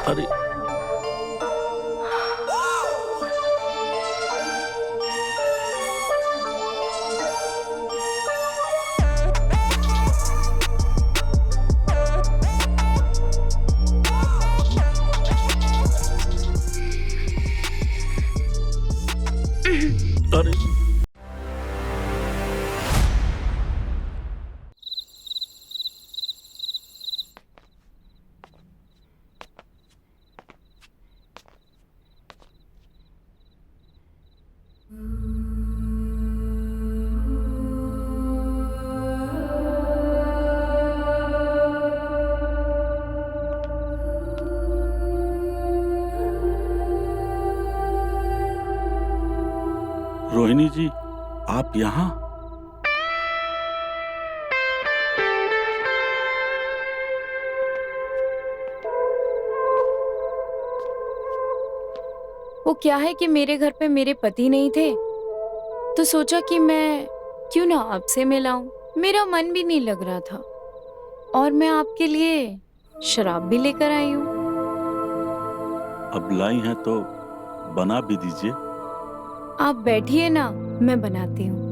अरे अरे रोहिणी जी, आप यहाँ? वो क्या है कि मेरे घर पे मेरे पति नहीं थे, तो सोचा कि मैं क्यों ना आपसे मिलाऊं। मेरा मन भी नहीं लग रहा था और मैं आपके लिए शराब भी लेकर आई हूँ। अब लाई हैं तो बना भी दीजिए। आप बैठिए ना, मैं बनाती हूँ।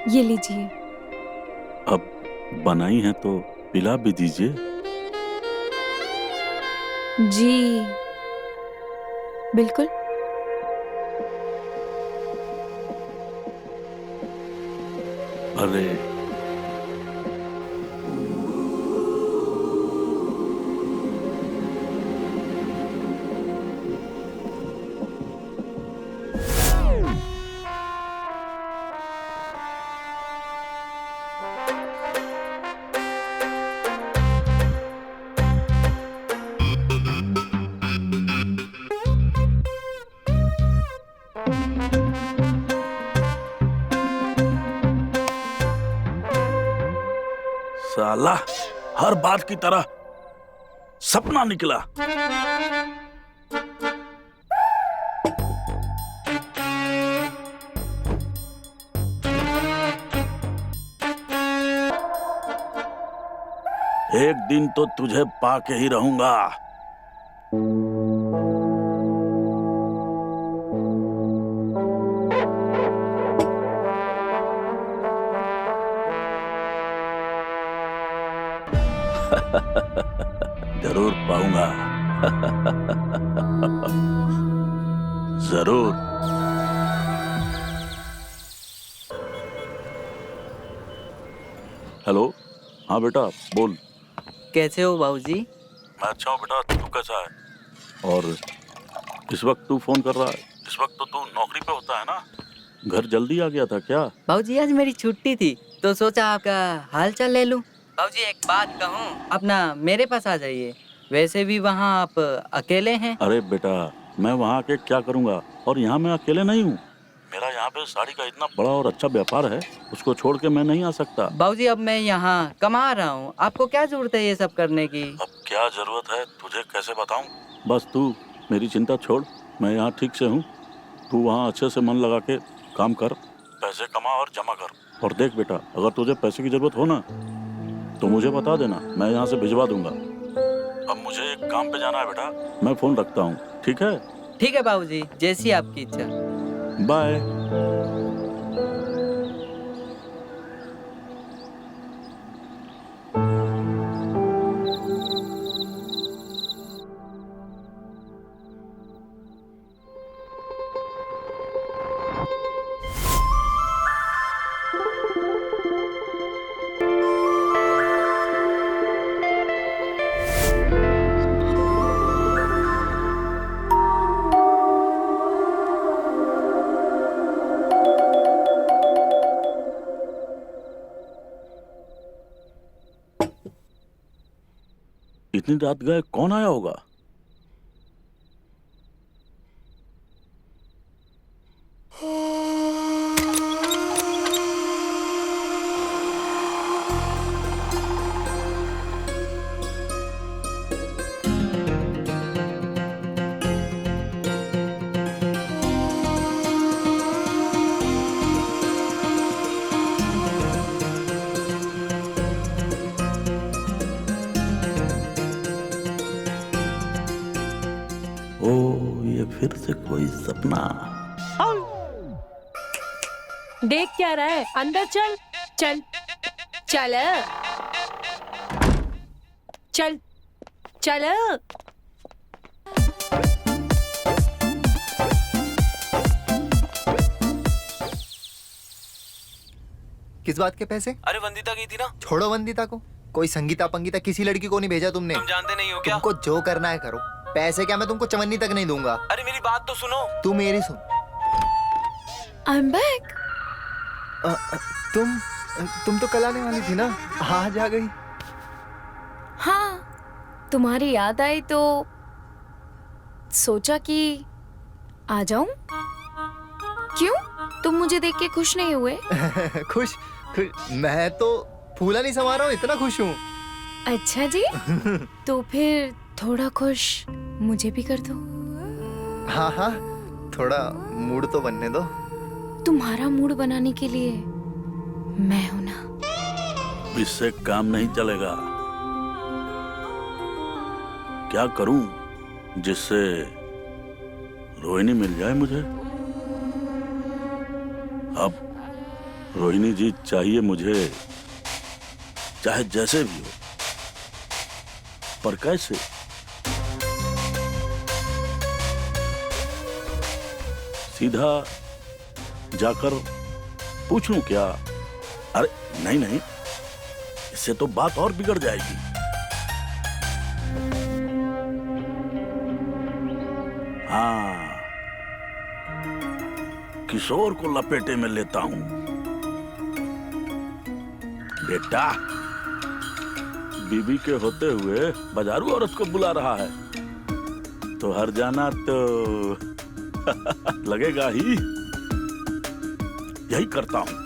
ये लीजिए। अब बनाई हैं तो पिला भी दीजिए। जी बिल्कुल। अरे साला, हर बात की तरह सपना निकला। एक दिन तो तुझे पाके ही रहूंगा। जरूर पाऊंगा। जरूर। हेलो, हाँ बेटा बोल। कैसे हो बाबूजी? मैं अच्छा हूँ बेटा, तू कैसा है? और इस वक्त तू फोन कर रहा है? इस वक्त तो तू नौकरी पे होता है ना? घर जल्दी आ गया था क्या? बाबूजी आज मेरी छुट्टी थी तो सोचा आपका हाल चाल ले लूं। बाबूजी एक बात कहूं, अपना मेरे पास आ जाइए। वैसे भी वहाँ आप अकेले हैं। अरे बेटा, मैं वहाँ आके क्या करूँगा? और यहाँ मैं अकेले नहीं हूँ। मेरा यहाँ पे साड़ी का इतना बड़ा और अच्छा व्यापार है, उसको छोड़ के मैं नहीं आ सकता। बाबूजी अब मैं यहाँ कमा रहा हूँ, आपको क्या जरूरत है ये सब करने की? अब क्या जरूरत है तुझे कैसे बताऊँ? बस तू मेरी चिंता छोड़, मैं यहाँ ठीक से हूँ। तू वहाँ अच्छे से मन लगा के काम कर, पैसे कमा और जमा कर। और देख बेटा, अगर तुझे पैसे की जरूरत हो ना तो मुझे बता देना, मैं यहाँ से भिजवा दूंगा। अब मुझे एक काम पे जाना है बेटा, मैं फोन रखता हूँ, ठीक है? ठीक है बाबूजी, जैसी आपकी इच्छा। बाय। इतनी रात गए कौन आया होगा? ओ, ये फिर से कोई सपना। देख क्या रहा है? अंदर चल चल चल चल चल। किस बात के पैसे? अरे वंदिता गई थी ना। छोड़ो वंदिता को, कोई संगीता पंगीता किसी लड़की को नहीं भेजा तुमने। तुम जानते नहीं हो क्या? तुमको जो करना है करो, पैसे क्या मैं तुमको चवन्नी तक नहीं दूंगा। अरे मेरी बात तो सुनो। तू मेरी सुन। I'm back. तुम तो कल आने वाली थी ना, आज आ गई। हाँ, तुम्हारी याद आई तो सोचा कि आ जाऊं। क्यों? तुम मुझे देख के खुश नहीं हुए? खुश? मैं तो फूला नहीं समा रहा हूँ, इतना खुश हूँ। अच्छा जी, तो फिर थोड़ा खुश मुझे भी कर दो। हाँ हाँ, थोड़ा मूड तो बनने दो। तुम्हारा मूड बनाने के लिए मैं हूं ना। इससे काम नहीं चलेगा। क्या करूं जिससे रोहिणी मिल जाए मुझे? अब रोहिणी जी चाहिए मुझे, चाहे जैसे भी हो, पर कैसे? सीधा जाकर पूछूं क्या? अरे नहीं नहीं, इससे तो बात और बिगड़ जाएगी। हाँ, किशोर को लपेटे में लेता हूं। बेटा, बीबी के होते हुए बाजारू औरत को बुला रहा है तो हर जाना तो लगेगा ही। यही करता हूं।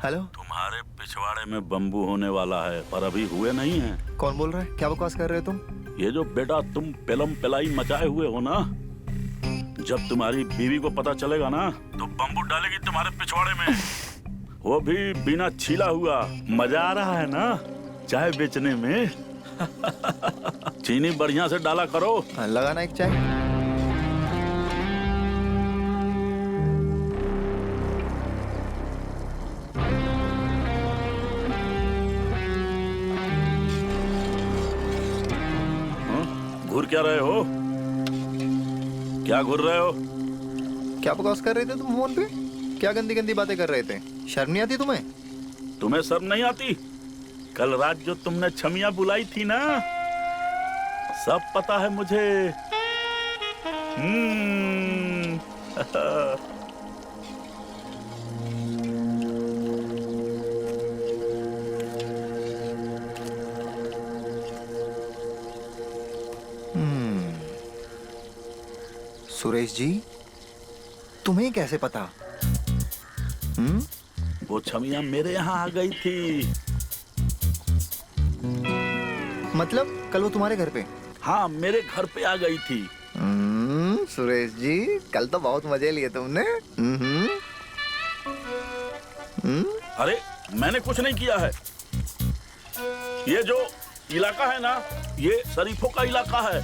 हेलो, तुम्हारे पिछवाड़े में बम्बू होने वाला है, पर अभी हुए नहीं हैं। कौन बोल रहा है? क्या बकवास कर रहे हो तुम? ये जो बेटा तुम पेलम पेलाई मचाए हुए हो ना, जब तुम्हारी बीवी को पता चलेगा ना तो बम्बू डालेगी तुम्हारे पिछवाड़े में। वो भी बिना छीला हुआ। मजा आ रहा है ना चाय बेचने में? चीनी बढ़िया से डाला करो। लगाना एक चाय। घूर क्या रहे हो? क्या घूर रहे हो? क्या बकवास कर रहे थे तुम फोन पे? क्या गंदी गंदी बातें कर रहे थे? शर्म नहीं आती तुम्हें? तुम्हें शर्म नहीं आती? कल रात जो तुमने छमिया बुलाई थी ना, सब पता है मुझे। सुरेश जी, तुम्हें कैसे पता? वो छमिया मेरे यहाँ आ गई थी। मतलब कल वो तुम्हारे घर पे? हाँ, मेरे घर पे आ गई थी। सुरेश जी, कल तो बहुत मजे लिए तुमने। अरे मैंने कुछ नहीं किया है। ये जो इलाका है ना, ये शरीफों का इलाका है।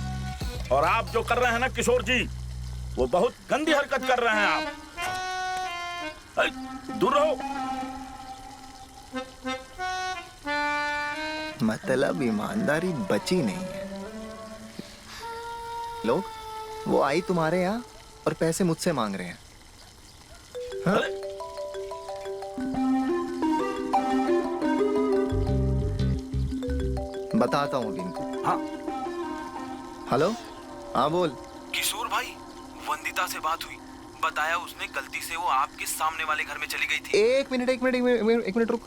और आप जो कर रहे हैं ना किशोर जी, वो बहुत गंदी हरकत कर रहे हैं आप। अरे, दूर रहो। मतलब ईमानदारी बची नहीं है। लोग, वो आई तुम्हारे यहाँ और पैसे मुझसे मांग रहे हैं। हाँ? अरे, बताता हूँ अभी इनको। हाँ हेलो, हाँ बोल। किशोर भाई, वंदिता से बात हुई, बताया उसने गलती से वो आपके सामने वाले घर में चली गई थी। एक मिनट रुक।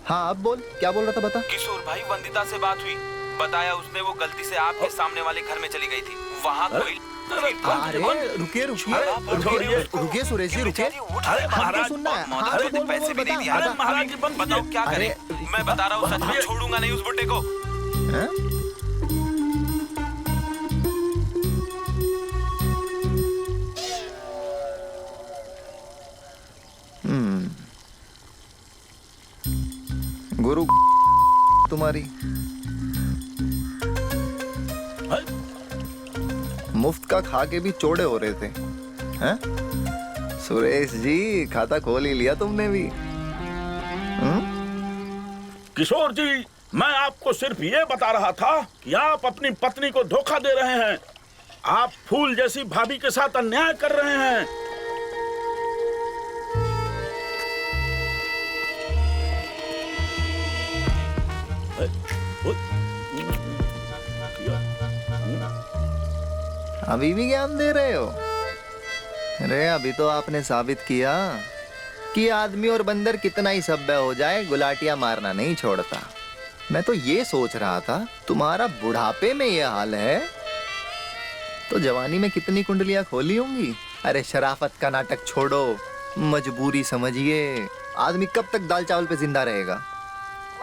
हाँ अब बोल, क्या बोल रहा था बता। किशोर भाई वंदिता से बात हुई, बताया उसने वो गलती से आपके सामने वाले घर में चली गई थी। वहाँ कोई अरे रुकिए सुरेश जी, रुकिए। हमको सुनना है। हाँ तो बोल, पैसे भी नहीं दिया। बता। महाराज जी बताओ क्या करें। मैं बता रहा हूँ सच में छोड़ूंगा नहीं उस बुड्ढे को। हैं? गुरु तुम्हारी मुफ्त का खा के भी चौड़े हो रहे थे हैं? सुरेश जी खाता खोल ही लिया तुमने भी। किशोर जी, मैं आपको सिर्फ ये बता रहा था कि आप अपनी पत्नी को धोखा दे रहे हैं। आप फूल जैसी भाभी के साथ अन्याय कर रहे हैं। अभी भी ज्ञान दे रहे हो? अरे अभी तो आपने साबित किया कि आदमी और बंदर कितना ही सभ्य हो जाए, गुलाटियां मारना नहीं छोड़ता। मैं तो ये सोच रहा था तुम्हारा बुढ़ापे में ये हाल है तो जवानी में कितनी कुंडलियां खोली होंगी। अरे शराफत का नाटक छोड़ो, मजबूरी समझिए। आदमी कब तक दाल चावल पे जिंदा रहेगा?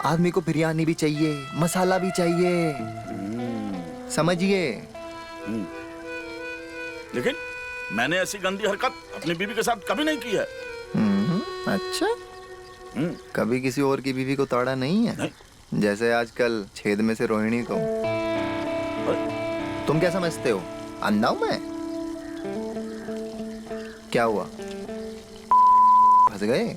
आदमी को बिरयानी भी चाहिए, मसाला भी चाहिए, समझिए। लेकिन मैंने ऐसी गंदी हरकत अपनी बीवी के साथ कभी नहीं की है। अच्छा, कभी किसी और की बीवी को ताड़ा नहीं है? नहीं। जैसे आजकल छेद में से रोहिणी को। तुम क्या समझते हो, अंधा हूं मैं? क्या हुआ, फंस गए?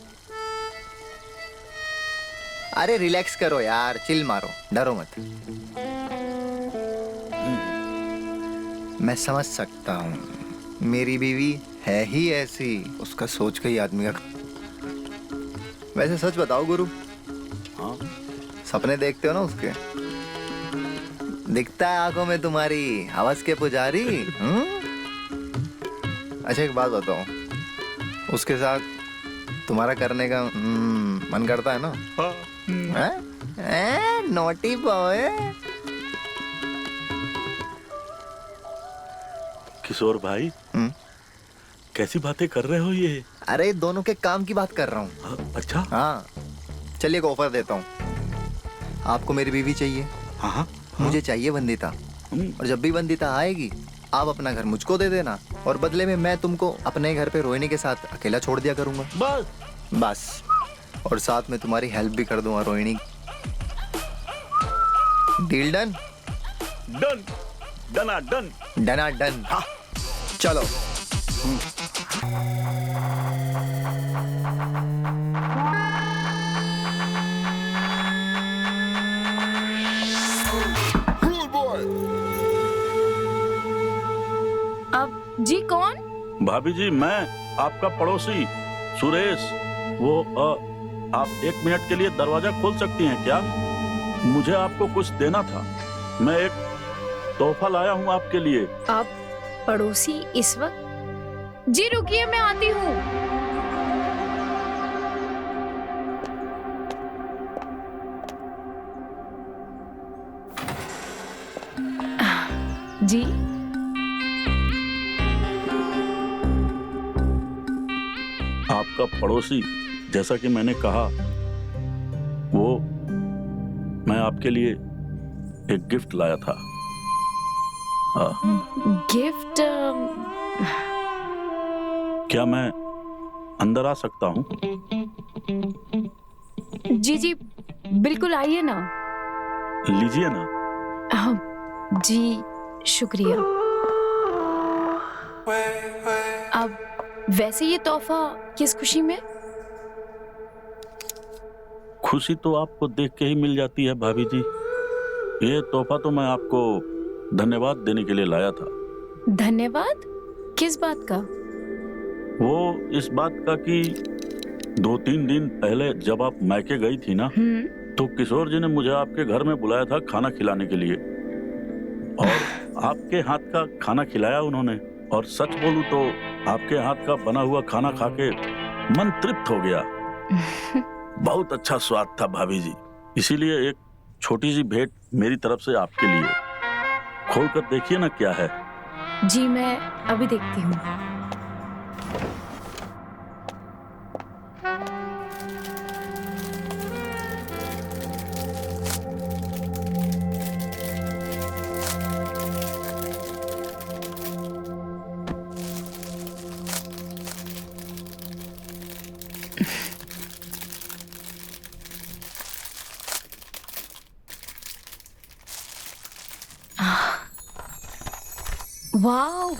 अरे रिलैक्स करो यार, चिल मारो, डरो मत। मैं समझ सकता हूँ, मेरी बीवी है ही ऐसी, उसका सोच के ही आदमी का। वैसे सच बताओ गुरु, हाँ? सपने देखते हो ना उसके? दिखता है आंखों में तुम्हारी हवस के पुजारी। अच्छा एक बात बताओ, उसके साथ तुम्हारा करने का मन करता है ना? Naughty boy. किशोर भाई, कैसी बातें कर रहे हो ये? अरे दोनों के काम की बात कर रहा हूँ। अच्छा। हाँ चलिए एक ऑफर देता हूँ। आपको मेरी बीवी चाहिए, हाँ, मुझे चाहिए वंदिता। और जब भी वंदिता आएगी आप अपना घर मुझको दे देना, और बदले में मैं तुमको अपने घर पे रोहिणी के साथ अकेला छोड़ दिया करूंगा। बस। और साथ में तुम्हारी हेल्प भी कर दूंगा रोहिणी। Deal done? डन, डना डन, डना डन। हाँ चलो। अब जी कौन? भाभी जी, मैं आपका पड़ोसी सुरेश। वो आप 1 मिनट के लिए दरवाजा खोल सकती हैं क्या? मुझे आपको कुछ देना था। मैं एक तोहफा लाया हूँ आपके लिए। आप पड़ोसी इस वक्त? जी रुकिए, मैं आती हूँ। जी आपका पड़ोसी, जैसा कि मैंने कहा, वो मैं आपके लिए एक गिफ्ट लाया था। गिफ्ट? क्या मैं अंदर आ सकता हूँ? जी जी बिल्कुल, आइए ना। लीजिए ना। जी शुक्रिया। अब वैसे ये तोहफा किस खुशी में? खुशी तो आपको देख के ही मिल जाती है भाभी जी। ये तोहफा तो मैं आपको धन्यवाद देने के लिए लाया था। धन्यवाद? किस बात का? वो इस बात का कि 2-3 दिन पहले जब आप मैके गई थी ना, तो किशोर जी ने मुझे आपके घर में बुलाया था खाना खिलाने के लिए, और आपके हाथ का खाना खिलाया उन्होंने। और सच बोलूं तो आपके हाथ का बना हुआ खाना खा के मन तृप्त हो गया। बहुत अच्छा स्वाद था भाभी जी, इसीलिए एक छोटी सी भेंट मेरी तरफ से आपके लिए। खोल कर देखिए ना क्या है। जी मैं अभी देखती हूँ। वाह,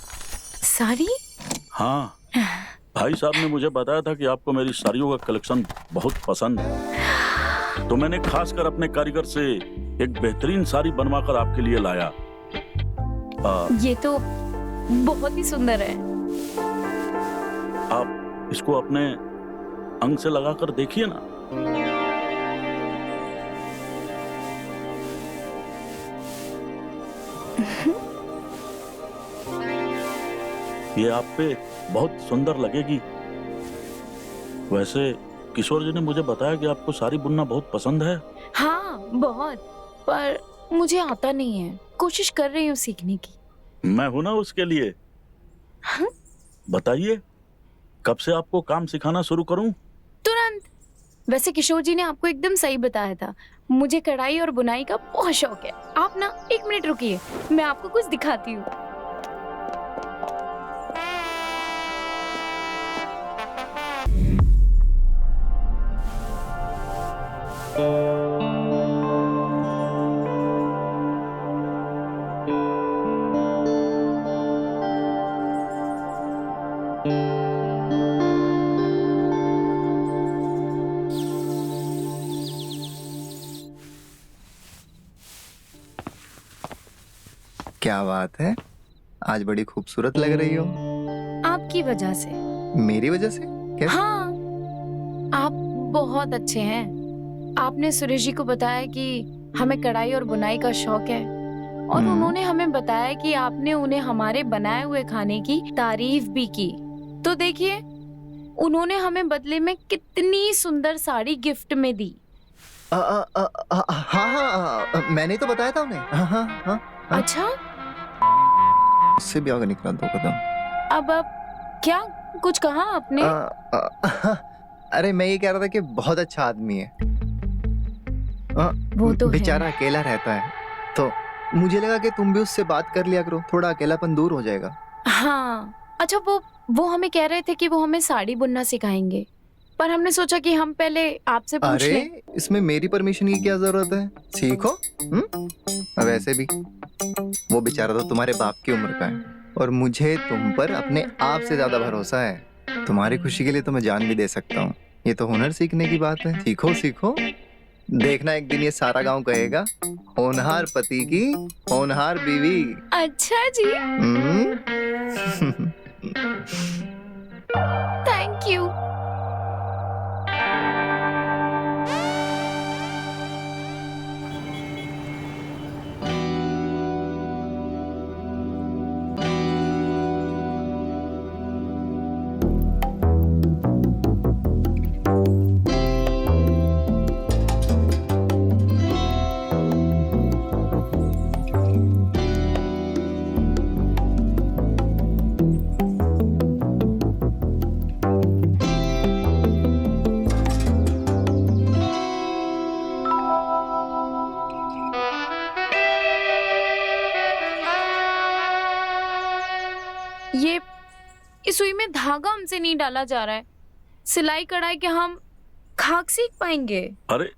साड़ी? हाँ, भाई साहब ने मुझे बताया था कि आपको मेरी साड़ियों का कलेक्शन बहुत पसंद है, तो मैंने खासकर अपने कारीगर से एक बेहतरीन साड़ी बनवाकर आपके लिए लाया। ये तो बहुत ही सुंदर है। आप इसको अपने अंग से लगाकर देखिए ना। ये आप पे बहुत सुंदर लगेगी। वैसे किशोर जी ने मुझे बताया कि आपको साड़ी बुनना बहुत पसंद है। हाँ बहुत, पर मुझे आता नहीं है। कोशिश कर रही हूँ सीखने की। मैं हूं ना उसके लिए। हाँ? बताइए, कब से आपको काम सिखाना शुरू करूं? तुरंत। वैसे किशोर जी ने आपको एकदम सही बताया था। मुझे कढ़ाई और बुनाई का बहुत शौक है। आप ना 1 मिनट रुकिए, मैं आपको कुछ दिखाती हूँ। क्या बात है, आज बड़ी खूबसूरत लग रही हो। आपकी वजह से। मेरी वजह से? कैसे? हाँ, आप बहुत अच्छे हैं। आपने सुरेश जी को बताया कि हमें कढ़ाई और बुनाई का शौक है, और उन्होंने हमें बताया कि आपने उन्हें हमारे बनाए हुए खाने की तारीफ भी की। तो देखिए, उन्होंने हमें बदले में कितनी सुंदर साड़ी गिफ्ट में दी। हाँ, मैंने तो बताया था उन्हें। हाँ। अच्छा, उससे भी आगे निकला 2 कदम। अब क्या कुछ कहा आपने? अरे मैं ये कह रहा था कि बहुत अच्छा आदमी है। वो तो बेचारा है। अकेला रहता है, तो मुझे लगा कि तुम भी उससे बात कर लिया करो, थोड़ा अकेलापन दूर हो जाएगा। हाँ, अच्छा वो हमें कह रहे थे कि वो हमें साड़ी बुनना सिखाएंगे, पर हमने सोचा कि हम पहले आपसे पूछ अरे लें। इसमें मेरी परमिशन की क्या जरूरत है? सीखो। वैसे भी वो बेचारा तो तुम्हारे बाप की उम्र का है, और मुझे तुम पर अपने आप से ज्यादा भरोसा है। तुम्हारी खुशी के लिए तो मैं जान भी दे सकता हूँ। ये तो हुनर सीखने की बात है। सीखो सीखो, देखना एक दिन ये सारा गांव कहेगा, होनहार पति की होनहार बीवी। अच्छा जी, थैंक यू। ये इस सुई में धागा हमसे नहीं डाला जा रहा है। सिलाई कढ़ाई के हम खाक सीख पाएंगे? अरे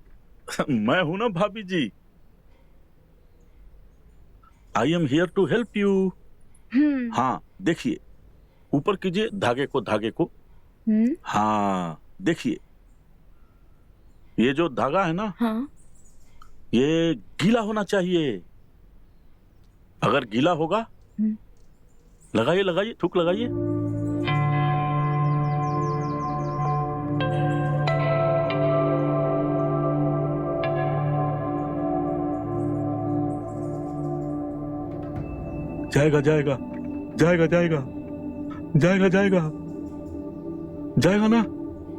मैं हूं ना भाभी जी। I am here to help you. हाँ देखिए, ऊपर कीजिए धागे को। हाँ देखिए, ये जो धागा है ना, हाँ। ये गीला होना चाहिए। अगर गीला होगा, लगाइए थूक लगाइए। जाएगा जाएगा जाएगा ना।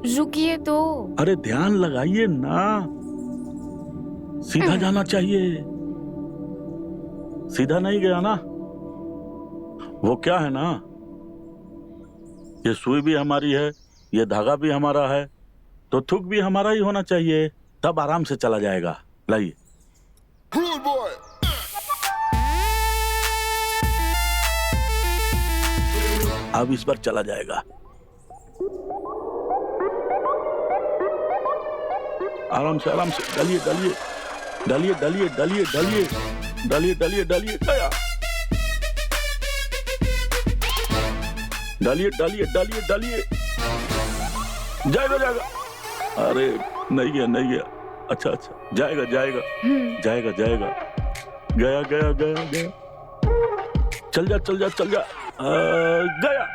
रुकिए तो। अरे ध्यान लगाइए ना, सीधा जाना चाहिए। सीधा नहीं गया ना, वो क्या है ना, ये सुई भी हमारी है, ये धागा भी हमारा है, तो थुक भी हमारा ही होना चाहिए, तब आराम से चला जाएगा। लाइए। अब इस बार चला जाएगा। आराम से डालिए डालिए डालिए डालिए डालिए डालिए डालिए डालिए डालिए गया। डालिए डालिए डालिए डालिए, जाएगा जाएगा। अरे नहीं गया नहीं गया। अच्छा अच्छा, जाएगा जाएगा जाएगा जाएगा। गया गया गया गया। चल जा चल जा चल जा। गया।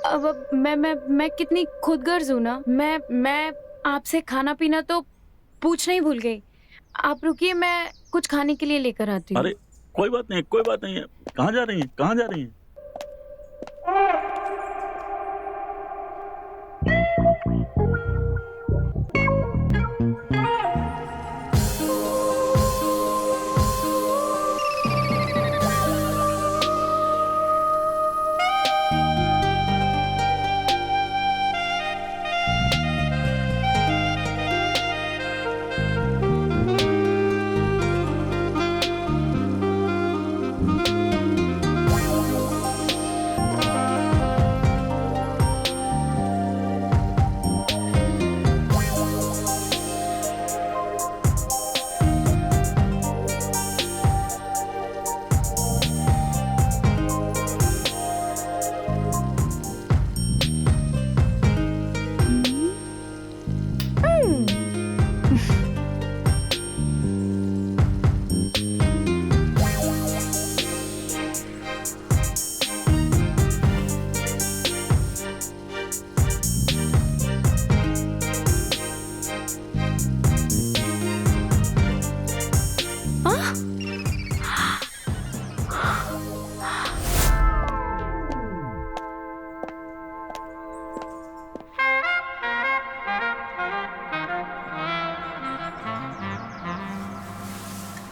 अब मैं कितनी खुदगर्ज हूँ ना। मैं आपसे खाना पीना तो पूछना ही भूल गई। आप रुकिए, मैं कुछ खाने के लिए लेकर आती हूँ। अरे कोई बात नहीं, कोई बात नहीं है। कहाँ जा रही हैं, कहाँ जा रही हैं?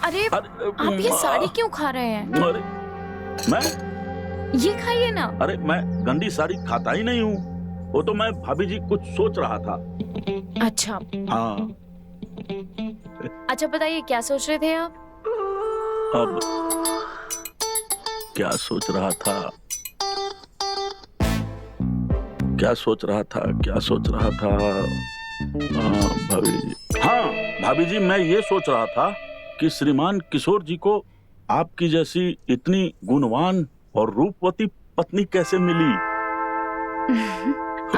अरे आप ये साड़ी क्यों खा रहे हैं? अरे मैं, ये खाइए ना। अरे मैं गंदी साड़ी खाता ही नहीं हूँ। वो तो मैं भाभी जी कुछ सोच रहा था। अच्छा हाँ। अच्छा बताइए, क्या सोच रहे थे आप? अब क्या सोच रहा था, क्या सोच रहा था, क्या सोच रहा था? भाभी जी, हाँ भाभी जी, मैं ये सोच रहा था कि श्रीमान किशोर जी को आपकी जैसी इतनी गुणवान और रूपवती पत्नी कैसे मिली।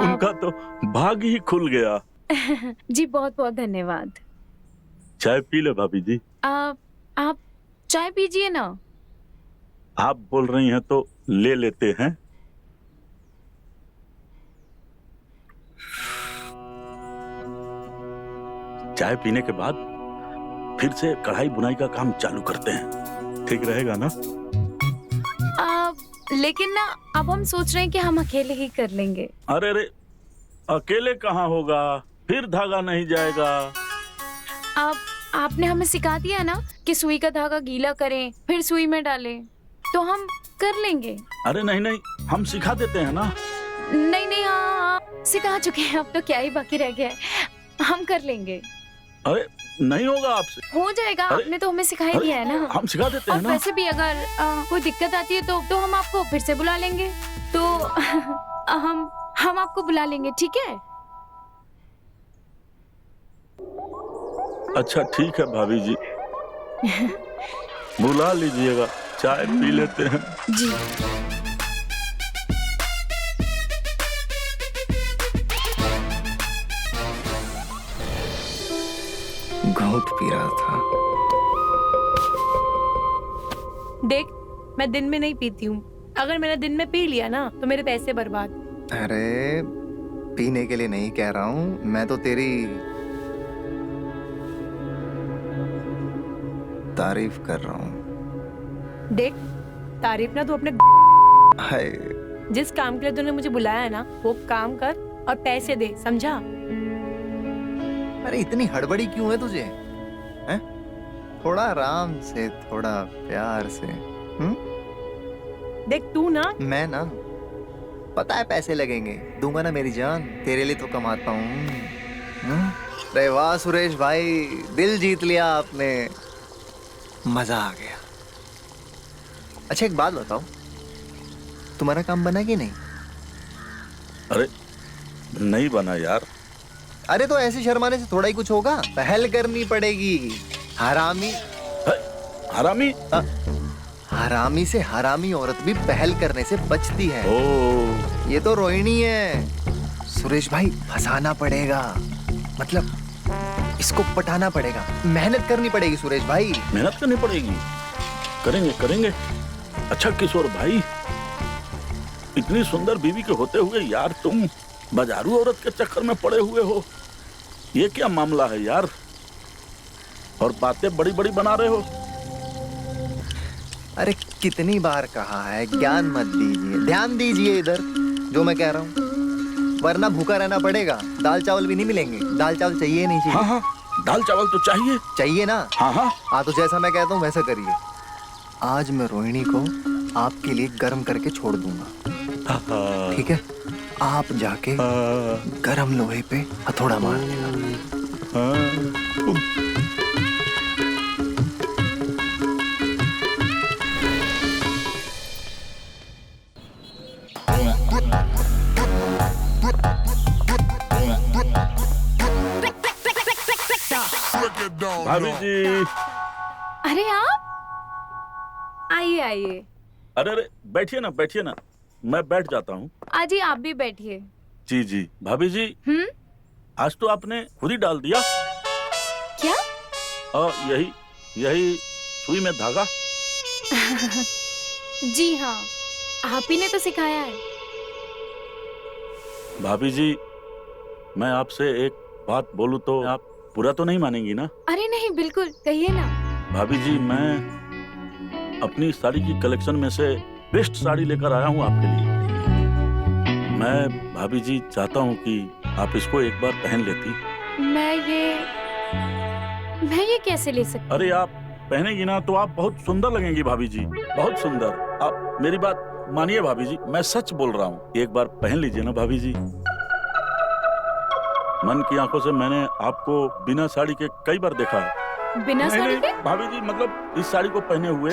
उनका तो भाग ही खुल गया। जी बहुत बहुत धन्यवाद। चाय पी ले भाभी जी। आप चाय पीजिए ना। आप बोल रही हैं तो ले लेते हैं। चाय पीने के बाद फिर से कढ़ाई बुनाई का काम चालू करते हैं, ठीक रहेगा ना? लेकिन ना अब हम सोच रहे हैं कि हम अकेले ही कर लेंगे। अरे अरे, अकेले कहाँ होगा, फिर धागा नहीं जाएगा। आपने हमें सिखा दिया ना कि सुई का धागा गीला करें फिर सुई में डालें, तो हम कर लेंगे। अरे नहीं नहीं, हम सिखा देते हैं ना। नहीं नहीं, हाँ सिखा चुके हैं, अब तो क्या ही बाकी रह गया है, हम कर लेंगे। अरे नहीं होगा आपसे। हो जाएगा, आपने तो हमें सिखा ही दिया है ना। हम सिखा देते हैं और ना। वैसे भी अगर कोई दिक्कत आती है तो हम आपको फिर से बुला लेंगे। तो हम आपको बुला लेंगे, ठीक है? अच्छा ठीक है भाभी जी, बुला लीजिएगा, चाय पी लेते हैं। जी। घूंट पी रहा था। देख, मैं दिन में नहीं पीती हूँ। अगर मैंने दिन में पी लिया ना तो मेरे पैसे बर्बाद। अरे पीने के लिए नहीं कह रहा हूँ मैं, तो तेरी तारीफ कर रहा हूँ। देख, तारीफ ना तू अपने हाय, जिस काम के लिए तूने मुझे बुलाया है ना, वो काम कर और पैसे दे, समझा? अरे इतनी हड़बड़ी क्यों है तुझे? हैं? थोड़ा आराम से, थोड़ा प्यार से। देख तू ना, मैं ना, पता है पैसे लगेंगे, दूंगा ना मेरी जान, तेरे लिए तो कमाता हूँ। अरे वाह सुरेश भाई, दिल जीत लिया आपने, मजा आ गया। अच्छा एक बात बताओ, तुम्हारा काम बना कि नहीं? अरे नहीं बना यार। अरे तो ऐसे शर्माने से थोड़ा ही कुछ होगा, पहल करनी पड़ेगी। हरामी हरामी? हरामी से हरामी औरत भी पहल करने से बचती है। ओ, ये तो रोहिणी है। सुरेश भाई फंसाना पड़ेगा, मतलब इसको पटाना पड़ेगा, मेहनत करनी पड़ेगी सुरेश भाई। मेहनत करनी पड़ेगी, करेंगे करेंगे। अच्छा किशोर भाई, इतनी सुंदर बीवी के होते हुए यार तुम बाजारू औरत के चक्कर में पड़े हुए हो, ये क्या मामला है यार? और बातें बड़ी बड़ी बना रहे हो। अरे कितनी बार कहा है, ज्ञान मत दीजिए, ध्यान दीजिए इधर जो मैं कह रहा हूँ, वरना भूखा रहना पड़ेगा। दाल चावल भी नहीं मिलेंगे, दाल चावल चाहिए नहीं चाहिए? हाँ हाँ, दाल चावल तो चाहिए। चाहिए ना? हाँ हाँ। हाँ तो जैसा मैं कहता हूँ वैसा करिए। आज मैं रोहिणी को आपके लिए गर्म करके छोड़ दूंगा, ठीक है? आप जाके गर्म लोहे पे हथौड़ा मार देना। भाभी जी। अरे आप आइए आइए। अरे अरे बैठिए ना, बैठिए ना, मैं बैठ जाता हूँ। आजी आप भी बैठिए। जी जी भाभी जी, आज तो आपने खुद ही डाल दिया। क्या? यही सुई में धागा। जी हाँ, आप ही ने तो सिखाया है। भाभी जी, मैं आपसे एक बात बोलूं तो आप बुरा तो नहीं मानेंगी ना? अरे नहीं, बिल्कुल कहिए ना। भाभी जी, मैं अपनी साड़ी की कलेक्शन में से बेस्ट साड़ी लेकर आया हूँ आपके लिए। मैं भाभी जी चाहता हूँ कि आप इसको एक बार पहन लेती। मैं ये कैसे ले सकती? अरे आप पहनेगी ना तो आप बहुत सुंदर लगेंगी भाभी जी, बहुत सुंदर। आप मेरी बात मानिए भाभी जी, मैं सच बोल रहा हूँ, एक बार पहन लीजिए ना भाभी जी। मन की आंखों से मैंने आपको बिना साड़ी के कई बार देखा है। बिना साड़ी के? भाभी जी, मतलब इस साड़ी को पहने हुए।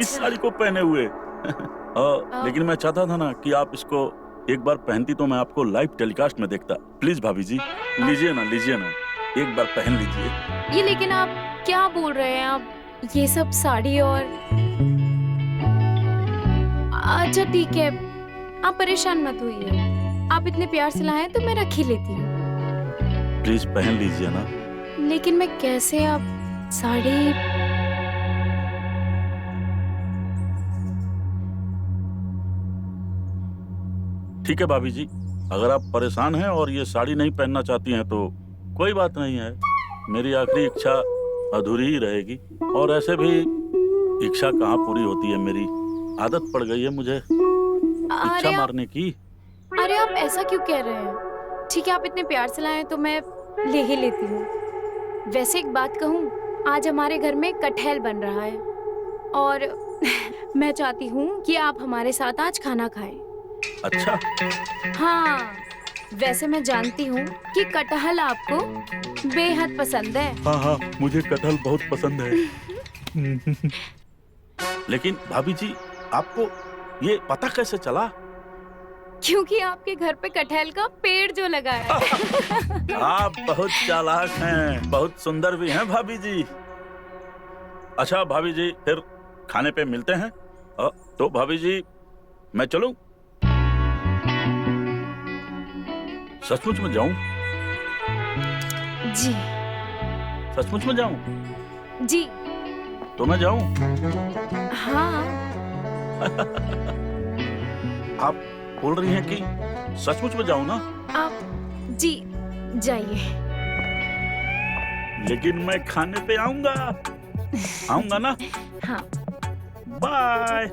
इस साड़ी को पहने हुए। लेकिन मैं चाहता था ना कि आप इसको एक बार पहनती तो मैं आपको लाइव टेलीकास्ट में देखता। प्लीज भाभी जी, लीजिए ना, एक बार पहन लीजिए। ये लेकिन आप क्या बोल रहे हैं? आप ये सब साड़ी और अच्छा ठीक है, आप परेशान मत होइए, आप इतने प्यार से लाए तो मैं रख ही लेती हूँ। प्लीज पहन लीजिए ना। लेकिन मैं कैसे आप साड़ी? ठीक है भाभी जी, अगर आप परेशान हैं और ये साड़ी नहीं पहनना चाहती हैं तो कोई बात नहीं है, मेरी आखिरी इच्छा अधूरी ही रहेगी। और ऐसे भी इच्छा कहाँ पूरी होती है, मेरी आदत पड़ गई है मुझे इच्छा मारने की। अरे आप ऐसा क्यों कह रहे हैं? ठीक है, आप इतने प्यार से लाए तो मैं ले ही लेती हूँ। वैसे एक बात कहूँ, आज हमारे घर में कटहल बन रहा है और मैं चाहती हूँ कि आप हमारे साथ आज खाना खाएं। अच्छा। हाँ, वैसे मैं जानती हूँ कि कटहल आपको बेहद पसंद है। हाँ हाँ, मुझे कटहल बहुत पसंद है। लेकिन भाभी जी, आपको ये पता कैसे चला? क्योंकि आपके घर पे कटहल का पेड़ जो लगा है। आप बहुत चालाक हैं, बहुत सुंदर भी हैं भाभी जी। अच्छा भाभी जी, फिर खाने पे मिलते हैं। तो भाभी जी, मैं चलूं? सचमुच में जाऊं? जी। सचमुच में जाऊं? जी। तो मैं जाऊं? हाँ। आप बोल रही हैं कि सचमुच में जाऊं ना? आप जी जाइए। लेकिन मैं खाने पे आऊंगा। आऊंगा ना। हाँ। बाय।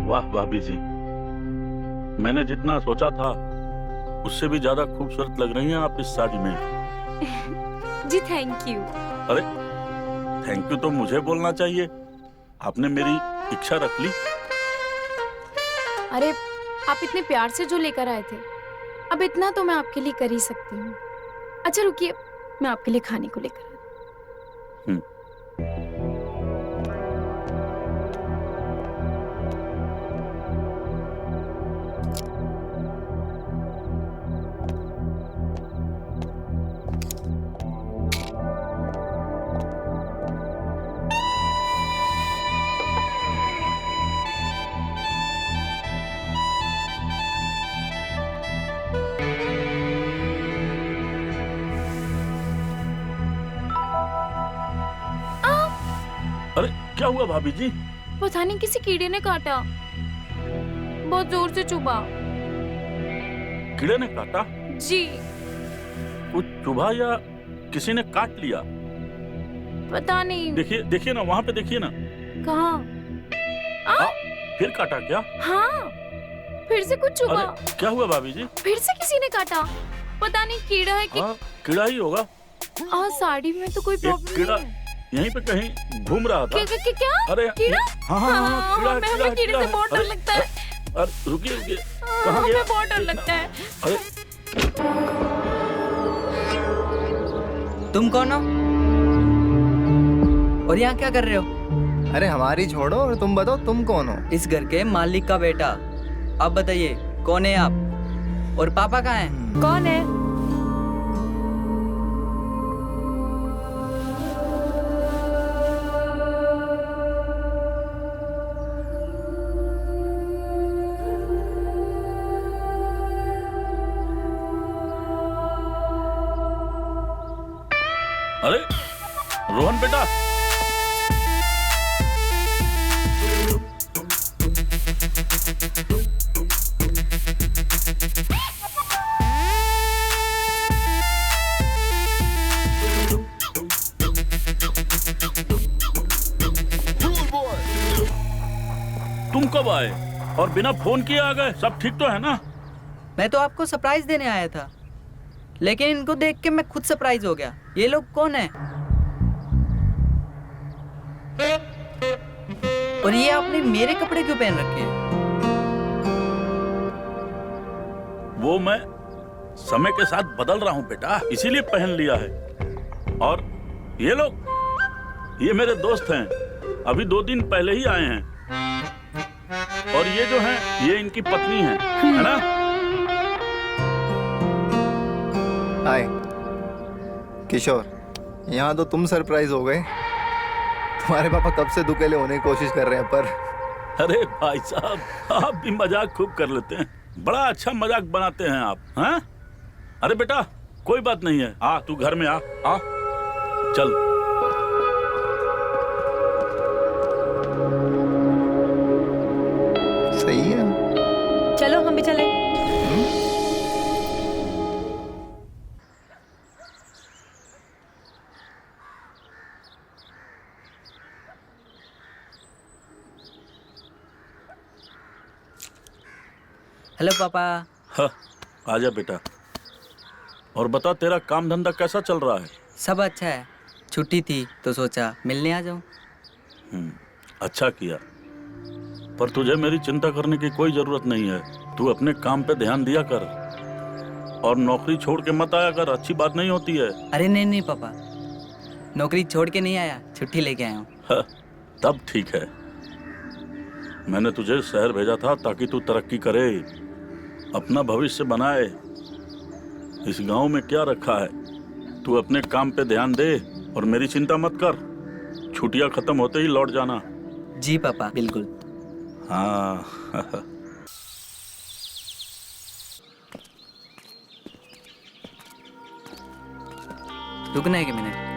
वाह भाभी जी, मैंने जितना सोचा था उससे भी ज्यादा खूबसूरत लग रही हैं आप इस साड़ी में। जी थैंक यू। अरे थैंक यू तो मुझे बोलना चाहिए, आपने मेरी इच्छा रख ली। अरे आप इतने प्यार से जो लेकर आए थे, अब इतना तो मैं आपके लिए कर ही सकती हूँ। अच्छा रुकिए, मैं आपके लिए खाने को लेकर आती हूँ। अरे क्या हुआ भाभी जी? पता नहीं किसी कीड़े ने काटा, बहुत जोर से चुभा। कीड़े ने काटा? जी कुछ चुभा या किसी ने काट लिया? पता नहीं। देखिए देखिए ना, वहाँ पे देखिए ना। कहाँ? फिर काटा क्या? हाँ, फिर से कुछ चुभा। अरे क्या हुआ भाभी जी? फिर से किसी ने काटा, पता नहीं कीड़ा है कि कीड़ा ही होगा। साड़ी में तो कोई प्रॉब्लम कीड़ा नहीं है। यहीं पे कहीं घूम रहा था। क्या? अरे कीड़ा? हाँ हाँ हाँ, कीड़ा हमें कीड़े से बहुत डर लगता है। अरे रुकिए रुकिए, कहाँ गया? हमें बहुत डर लगता है। अरे तुम कौन हो और यहाँ क्या कर रहे हो? अरे हमारी छोड़ो और तुम बताओ तुम कौन हो? इस घर के मालिक का बेटा। आप बताइए कौन है आप और पापा कहाँ हैं? कौन है? अरे रोहन बेटा, तुम कब आए और बिना फोन किए आ गए? सब ठीक तो है ना? मैं तो आपको सरप्राइज देने आया था, लेकिन इनको देख के मैं खुद सरप्राइज हो गया। ये लोग कौन है? और ये आपने मेरे कपड़े क्यों पहन रखे हैं? वो मैं समय के साथ बदल रहा हूँ बेटा, इसीलिए पहन लिया है। और ये लोग, ये मेरे दोस्त हैं, अभी 2 दिन पहले ही आए हैं। और ये जो हैं, ये इनकी पत्नी है ना? हाय किशोर, यहाँ तो तुम सरप्राइज हो गए। तुम्हारे पापा कब से दुकेले होने की कोशिश कर रहे हैं पर। अरे भाई साहब, आप भी मजाक खूब कर लेते हैं, बड़ा अच्छा मजाक बनाते हैं आप। हाँ? अरे बेटा कोई बात नहीं है, आ तू घर में आ चल। सही है, चलो हम भी चलें। हेलो पापा। हाँ, आजा बेटा। और बता, तेरा काम धंधा कैसा चल रहा है? सब अच्छा है, छुट्टी थी तो सोचा मिलने आ जाऊं। अच्छा किया, पर तुझे मेरी चिंता करने की कोई जरूरत नहीं है। तू अपने काम पे ध्यान दिया कर और नौकरी छोड़ के मत आया कर, अच्छी बात नहीं होती है। अरे नहीं नहीं पापा, नौकरी छोड़ के नहीं आया, छुट्टी लेके आया हूँ। हाँ, तब ठीक है। मैंने तुझे शहर भेजा था ताकि तू तरक्की करे, अपना भविष्य बनाए। इस गांव में क्या रखा है? तू अपने काम पे ध्यान दे और मेरी चिंता मत कर। छुट्टियां खत्म होते ही लौट जाना। जी पापा, बिल्कुल। हाँ। रुकना है 1 मिनट।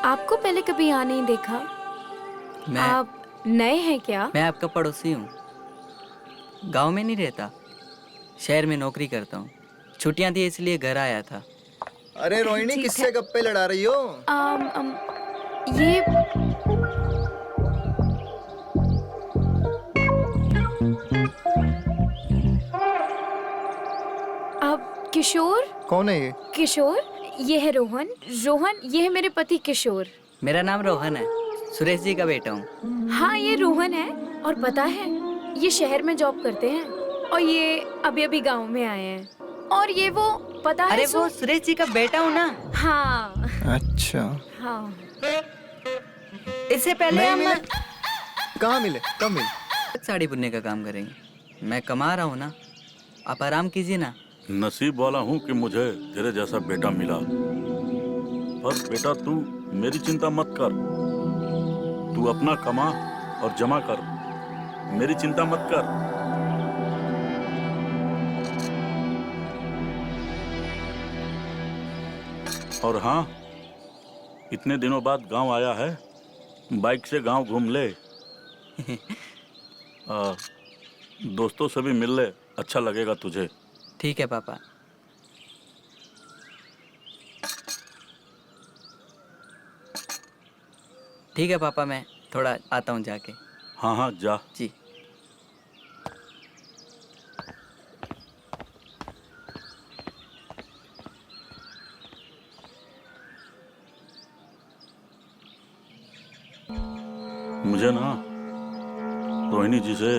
आपको पहले कभी यहाँ नहीं देखा। मैं आप नए हैं क्या? मैं आपका पड़ोसी हूँ। गांव में नहीं रहता, शहर में नौकरी करता हूँ। छुट्टियां थी इसलिए घर आया था। अरे रोहिणी, ठीक किससे है। गप्पे लड़ा रही हो? ये अब किशोर। कौन है ये? किशोर, ये है रोहन। रोहन, ये है मेरे पति किशोर। मेरा नाम रोहन है, सुरेश जी का बेटा हूँ। हाँ, ये रोहन है। और पता है, ये शहर में जॉब करते हैं और ये अभी अभी गांव में आए हैं। और ये वो, पता है अरे वो सुरेश जी का बेटा हूँ ना। हाँ अच्छा। हाँ। इससे पहले नहीं हम मिले? कहाँ मिले? कब मिले? साड़ी बुनने का काम करेंगे। मैं कमा रहा हूँ ना, आप आराम कीजिए ना। नसीब वाला हूँ कि मुझे तेरे जैसा बेटा मिला। पर बेटा, तू मेरी चिंता मत कर। तू अपना कमा और जमा कर, मेरी चिंता मत कर। और हाँ, इतने दिनों बाद गांव आया है, बाइक से गांव घूम ले। दोस्तों से भी मिल ले, अच्छा लगेगा तुझे। ठीक है पापा। ठीक है पापा, मैं थोड़ा आता हूँ जाके। हाँ हाँ, जा। जी। मुझे ना रोहिणी जी से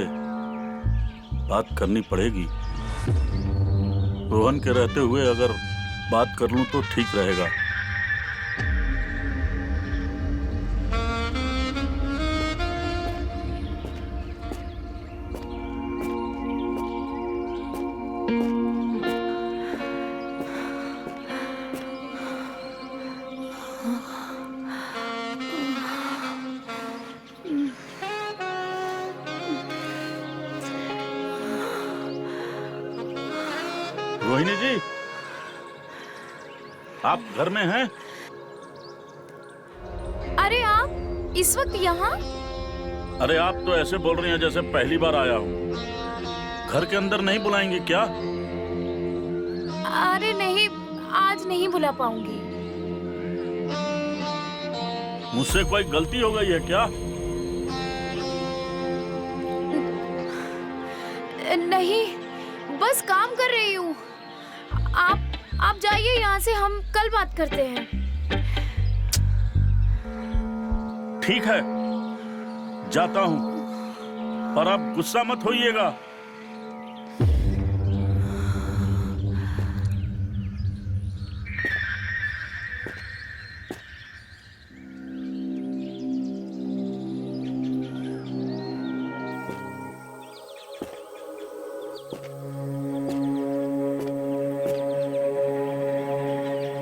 बात करनी पड़ेगी। रोहन के रहते हुए अगर बात कर लूं तो ठीक रहेगा। रोहिणी जी, आप घर में हैं? अरे आप इस वक्त यहाँ? अरे आप तो ऐसे बोल रही हैं जैसे पहली बार आया हूँ। घर के अंदर नहीं बुलाएंगे क्या? अरे नहीं, नहीं बुला पाऊंगी। मुझसे कोई गलती हो गई है क्या? नहीं, बस काम कर रही हूँ। आप जाइए यहाँ से, हम कल बात करते हैं। ठीक है, जाता हूँ, पर आप गुस्सा मत होइएगा।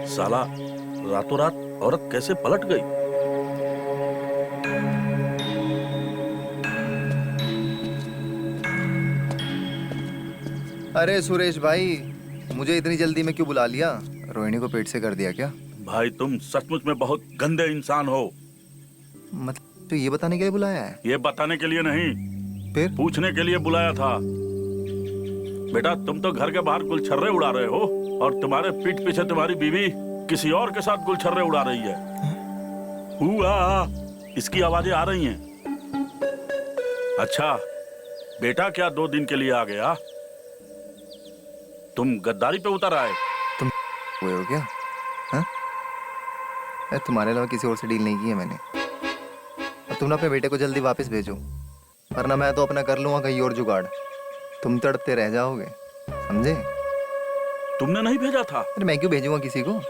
साला, रातों रात औरत कैसे पलट गई? अरे सुरेश भाई, मुझे इतनी जल्दी में क्यों बुला लिया? रोहिणी को पेट से कर दिया क्या? भाई तुम सचमुच में बहुत गंदे इंसान हो। मतलब तो ये बताने के लिए बुलाया है? ये बताने के लिए नहीं, फिर पूछने के लिए बुलाया था। बेटा, तुम तो घर के बाहर गुलछर्रे उड़ा रहे हो और तुम्हारे पीठ पीछे तुम्हारी बीवी किसी और के साथ गुलछर्रे उड़ा रही है। हुआ, इसकी आवाजें आ रही हैं। अच्छा बेटा, क्या 2 दिन के लिए आ गया? तुम गद्दारी पे उतर आए? तुम हुए हो क्या? हाँ? तुम्हारे अलावा किसी और से डील नहीं की है मैंने। और तुम ना अपने बेटे को जल्दी वापस भेजो, वरना मैं तो अपना कर लूंगा कहीं और जुगाड़। तुम तड़पते रह जाओगे, समझे? तुमने नहीं भेजा था? अरे मैं क्यों भेजूंगा किसी को?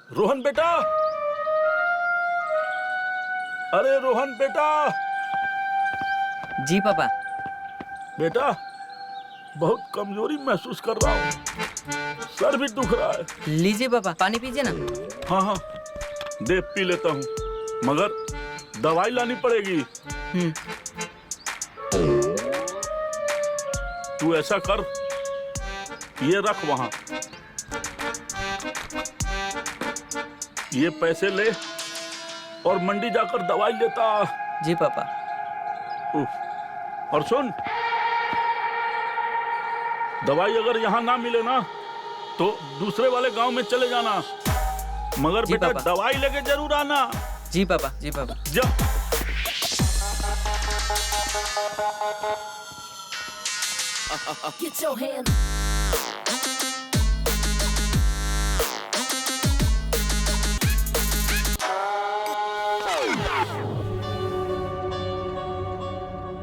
रोहन बेटा, अरे रोहन बेटा। जी पापा। बेटा, बहुत कमजोरी महसूस कर रहा हूँ, सर भी दुख रहा है। लीजिए पापा, पानी पीजिए ना। हाँ हाँ, दे पी लेता हूँ, मगर दवाई लानी पड़ेगी। तू ऐसा कर, ये रख वहां, ये पैसे ले और मंडी जाकर दवाई लेता। जी पापा। और सुन, दवाई अगर यहाँ ना मिले ना तो दूसरे वाले गांव में चले जाना, मगर बेटा दवाई लेके जरूर आना। जी पापा, जी पापा। जा। Get your hands.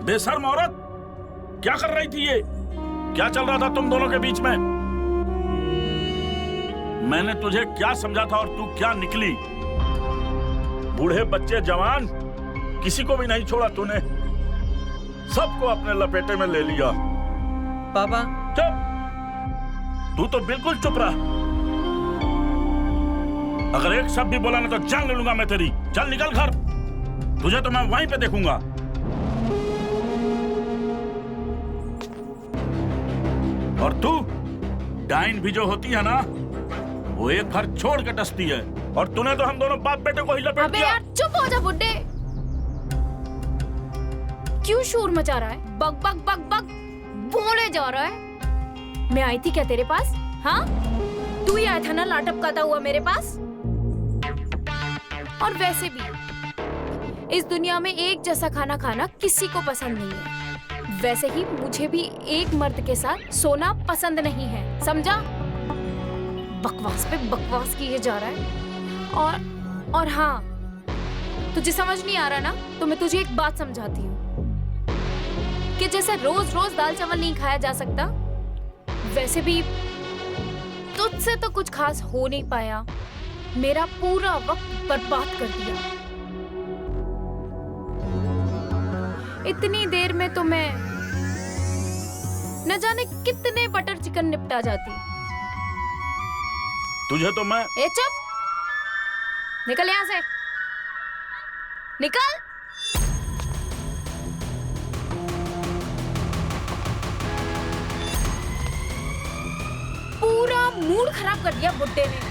बेशर्म औरत, क्या कर रही थी ये? क्या चल रहा था तुम दोनों के बीच में? मैंने तुझे क्या समझा था और तू क्या निकली? बूढ़े बच्चे जवान किसी को भी नहीं छोड़ा तूने, सबको अपने लपेटे में ले लिया। पापा चुप, तू तो बिल्कुल चुप रहा। अगर एक शब्द भी बोला ना तो जान ले लूंगा मैं तेरी। चल निकल घर, तुझे तो मैं वहीं पे देखूंगा। और तू, डाइन भी जो होती है ना, वो एक घर छोड़ के डसती है, और तूने तो हम दोनों बाप बेटे को ही लपेट अबे दिया। यार चुप हो जा बुड्ढे, क्यों शोर मचा रहा है? बक बक बक बक बोले जा रहा है। मैं आई थी क्या तेरे पास? हाँ, तू ही आया था ना लाटपकाता हुआ मेरे पास। और वैसे भी इस दुनिया में एक जैसा खाना खाना किसी को पसंद नहीं है। वैसे ही मुझे भी एक मर्द के साथ सोना पसंद नहीं है, समझा? बकवास पे बकवास किए जा रहा है। और हाँ, तुझे समझ नहीं आ रहा ना, तो मैं तुझे एक बात समझाती हूँ कि जैसे रोज रोज दाल चावल नहीं खाया जा सकता, वैसे भी तुझसे तो कुछ खास हो नहीं पाया, मेरा पूरा वक्त बर्बाद कर दिया। इतनी देर में तो मैं न जाने कितने बटर चिकन निपटा जाती। तुझे तो मैं ए चुप, निकल यहां से, निकल। पूरा मूड खराब कर दिया बुड्ढे ने।